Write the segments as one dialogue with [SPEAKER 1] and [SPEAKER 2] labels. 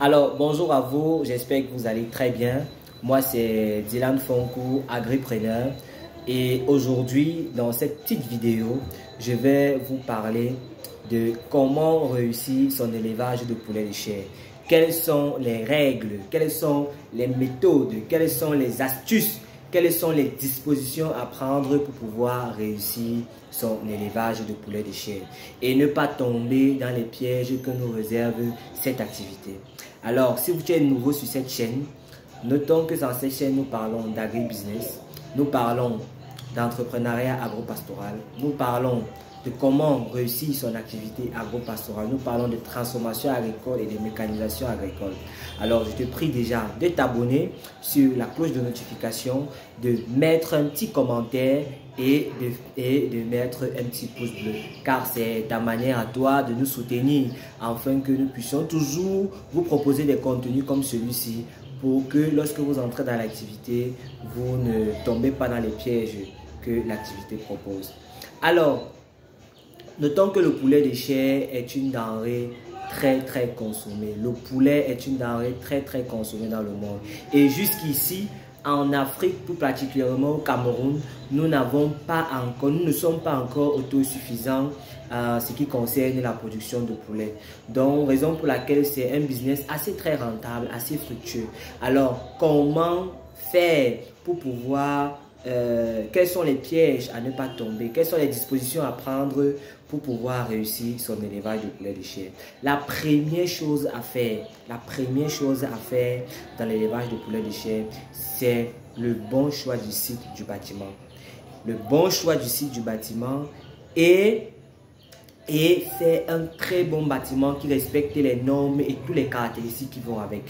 [SPEAKER 1] Alors, bonjour à vous, j'espère que vous allez très bien. Moi, c'est Dylan Fonkou, agripreneur. Et aujourd'hui, dans cette petite vidéo, je vais vous parler de comment réussir son élevage de poulet de chair. Quelles sont les règles, quelles sont les méthodes, quelles sont les astuces, quelles sont les dispositions à prendre pour pouvoir réussir son élevage de poulet de chair et ne pas tomber dans les pièges que nous réserve cette activité. Alors, si vous êtes nouveau sur cette chaîne, notons que dans cette chaîne, nous parlons d'agribusiness, nous parlons d'entrepreneuriat agropastoral, nous parlons de comment réussir son activité agro-pastorale. Nous parlons de transformation agricole et de mécanisation agricole. Alors, je te prie déjà de t'abonner sur la cloche de notification, de mettre un petit commentaire et de mettre un petit pouce bleu. Car c'est ta manière à toi de nous soutenir afin que nous puissions toujours vous proposer des contenus comme celui-ci pour que lorsque vous entrez dans l'activité, vous ne tombez pas dans les pièges que l'activité propose. Alors, notons que le poulet de chair est une denrée très consommée. Le poulet est une denrée très consommée dans le monde. Et jusqu'ici, en Afrique, plus particulièrement au Cameroun, nous ne sommes pas encore autosuffisants en ce qui concerne la production de poulet. Donc, raison pour laquelle c'est un business assez très rentable, assez fructueux. Alors, comment faire pour pouvoir quels sont les pièges à ne pas tomber, quelles sont les dispositions à prendre pour pouvoir réussir son élevage de poulet de chair. La première chose à faire dans l'élevage de poulet de chair, c'est le bon choix du site du bâtiment. Le bon choix du site du bâtiment et c'est un très bon bâtiment qui respecte les normes et toutes les caractéristiques qui vont avec.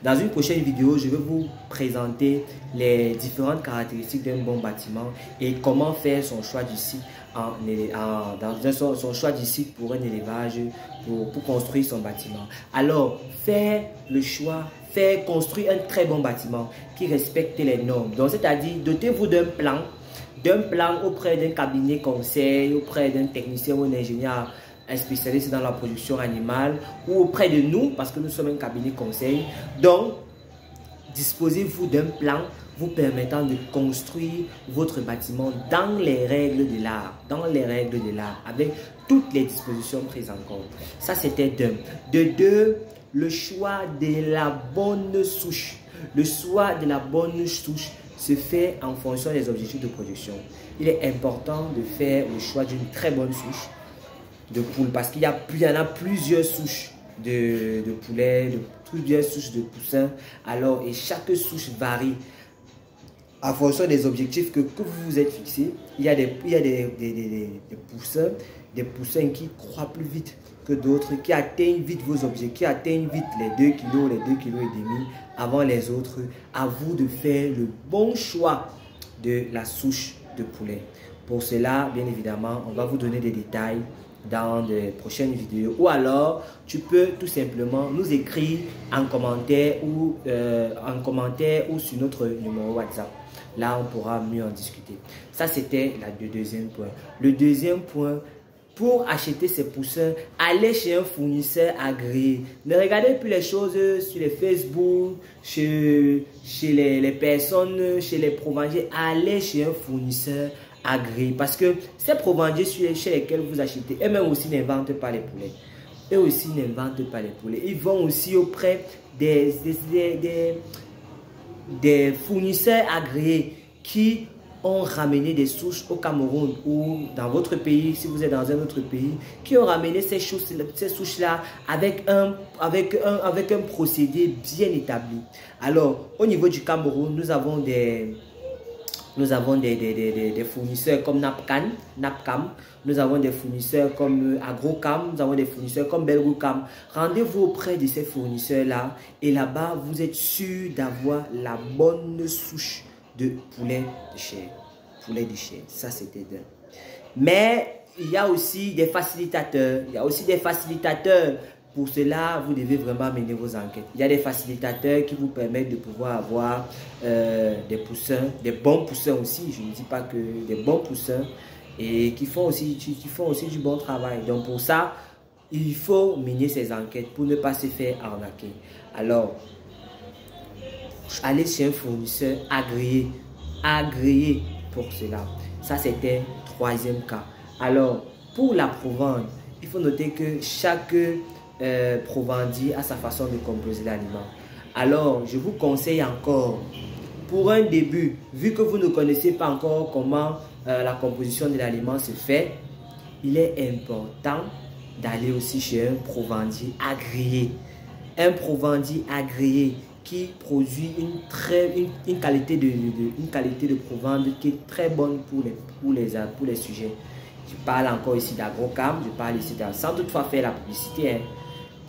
[SPEAKER 1] Dans une prochaine vidéo, je vais vous présenter les différentes caractéristiques d'un bon bâtiment et comment faire son choix du site son choix du site pour un élevage, pour construire son bâtiment. Alors, construire un très bon bâtiment qui respecte les normes. Donc, c'est-à-dire, dotez-vous d'un plan auprès d'un cabinet conseil, auprès d'un technicien ou d'un ingénieur spécialiste dans la production animale ou auprès de nous parce que nous sommes un cabinet conseil. Donc, disposez-vous d'un plan vous permettant de construire votre bâtiment dans les règles de l'art, avec toutes les dispositions prises en compte. Ça, c'était d'un. De deux, le choix de la bonne souche. Le choix de la bonne souche se fait en fonction des objectifs de production. Il est important de faire le choix d'une très bonne souche de poule parce qu'il y en a plusieurs souches de poulet, plusieurs souches de poussins. Alors, et chaque souche varie en fonction des objectifs que vous vous êtes fixés. Il y a des poussins qui croient plus vite que d'autres, qui atteignent vite vos objectifs, qui atteignent vite les 2 kg, les 2,5 kg avant les autres. À vous de faire le bon choix de la souche de poulet. Pour cela, bien évidemment, on va vous donner des détails dans de prochaines vidéos, ou alors tu peux tout simplement nous écrire en commentaire ou sur notre numéro WhatsApp. Là, on pourra mieux en discuter. Ça, c'était le deuxième point. Le deuxième point, pour acheter ces poussins, allez chez un fournisseur agréé. Ne regardez plus les choses sur les Facebook, chez les personnes, chez les provendiers. Allez chez un fournisseur agréé. Parce que ces provendiers chez lesquels vous achetez, eux-mêmes aussi n'inventent pas les poulets. Eux aussi n'inventent pas les poulets. Ils vont aussi auprès des fournisseurs agréés qui ont ramené des souches au Cameroun ou dans votre pays, si vous êtes dans un autre pays, qui ont ramené ces souches-là avec un procédé bien établi. Alors, au niveau du Cameroun, nous avons des fournisseurs comme Napcam, nous avons des fournisseurs comme Agrocam, nous avons des fournisseurs comme Belgocam. Rendez-vous auprès de ces fournisseurs-là et là-bas, vous êtes sûr d'avoir la bonne souche de poulet de chair. Ça c'était bien. Mais il y a aussi des facilitateurs. Pour cela, vous devez vraiment mener vos enquêtes. Il y a des facilitateurs qui vous permettent de pouvoir avoir des poussins, des bons poussins aussi. Je ne dis pas que des bons poussins et qui font aussi du bon travail. Donc pour ça, il faut mener ses enquêtes pour ne pas se faire arnaquer. Alors, allez chez un fournisseur agréé pour cela. Ça, c'était le 3e cas. Alors, pour la provende, il faut noter que chaque provendier a sa façon de composer l'aliment. Alors, je vous conseille encore, pour un début, vu que vous ne connaissez pas encore comment la composition de l'aliment se fait, il est important d'aller aussi chez un provendier agréé. Un provendier agréé qui produit une qualité de provende qui est très bonne pour les sujets. Je parle encore ici d'Agrocam, je parle ici sans toutefois faire la publicité.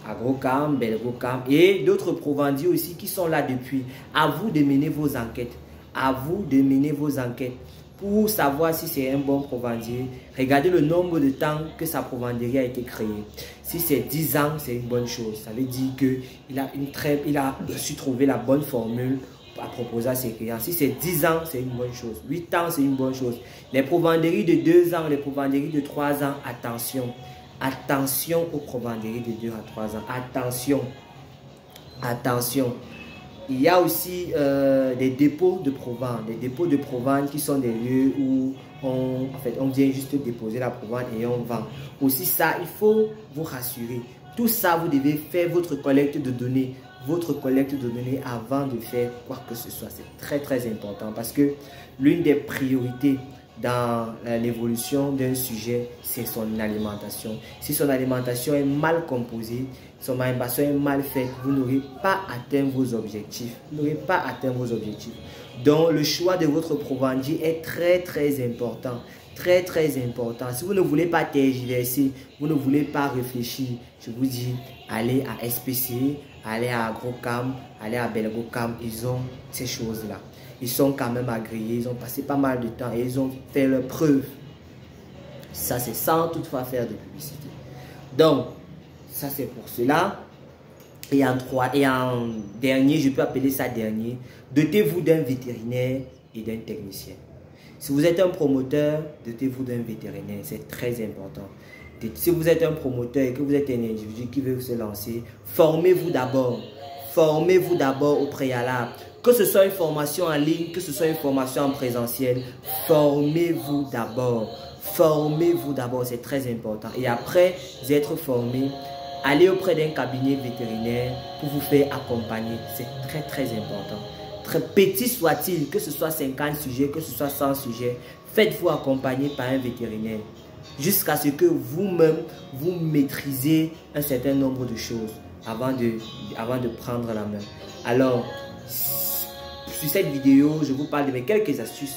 [SPEAKER 1] Agrocam, Belgocam et d'autres provandiers aussi qui sont là depuis. À vous de mener vos enquêtes. À vous de mener vos enquêtes pour savoir si c'est un bon provandier. Regardez le nombre de temps que sa provanderie a été créée. Si c'est 10 ans, c'est une bonne chose. Ça veut dire qu'il a su trouver la bonne formule à proposer à ses clients. Si c'est 10 ans, c'est une bonne chose. 8 ans, c'est une bonne chose. Les provanderies de 2 ans, les provanderies de 3 ans, attention. Attention aux provanderies de 2 à 3 ans. Attention. Attention. Il y a aussi des dépôts de provende. Des dépôts de provende qui sont des lieux où on vient juste déposer la provende et on vend. Aussi ça, il faut vous rassurer. Tout ça, vous devez faire votre collecte de données. Votre collecte de données avant de faire quoi que ce soit. C'est très très important parce que l'une des priorités dans l'évolution d'un sujet, c'est son alimentation. Si son alimentation est mal composée, son alimentation est mal faite, vous n'aurez pas atteint vos objectifs. Vous n'aurez pas atteint vos objectifs. Donc, le choix de votre provendier est très, très important. Très, très important. Si vous ne voulez pas tergiverser, vous ne voulez pas réfléchir, je vous dis, allez à SPC, allez à Agrocam, allez à Belgocam. Ils ont ces choses-là. Ils sont quand même agréés, ils ont passé pas mal de temps et ils ont fait leurs preuves. Ça, c'est sans toutefois faire de publicité. Donc, ça, c'est pour cela. Et en dernier, je peux appeler ça dernier, dotez-vous d'un vétérinaire et d'un technicien. Si vous êtes un promoteur, dotez-vous d'un vétérinaire, c'est très important. Si vous êtes un promoteur et que vous êtes un individu qui veut se lancer, formez-vous d'abord. Formez-vous d'abord au préalable. Que ce soit une formation en ligne, que ce soit une formation en présentiel, formez-vous d'abord. Formez-vous d'abord, c'est très important. Et après être formé, allez auprès d'un cabinet vétérinaire pour vous faire accompagner. C'est très très important. Très petit soit-il, que ce soit 50 sujets, que ce soit 100 sujets, faites-vous accompagner par un vétérinaire jusqu'à ce que vous-même, vous maîtrisez un certain nombre de choses avant de prendre la main. Alors, sur cette vidéo, je vous parle de mes quelques astuces.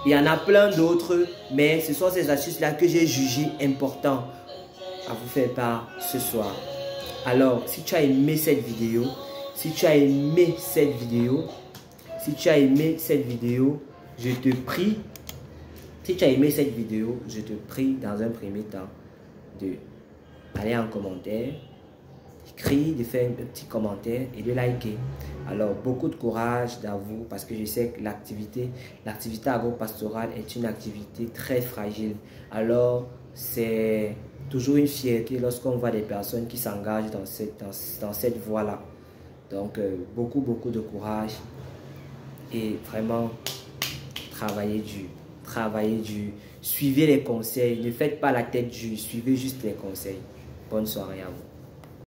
[SPEAKER 1] Il y en a plein d'autres, mais ce sont ces astuces-là que j'ai jugées importantes à vous faire part ce soir. Alors, si tu as aimé cette vidéo, je te prie, dans un premier temps de aller en commentaire, de faire un petit commentaire et de liker. Alors, beaucoup de courage à vous parce que je sais que l'activité agro-pastorale est une activité très fragile. Alors, c'est toujours une fierté lorsqu'on voit des personnes qui s'engagent dans cette voie-là. Donc, beaucoup de courage et vraiment travaillez dur. Suivez les conseils, ne faites pas la tête dure, suivez juste les conseils. Bonne soirée à vous.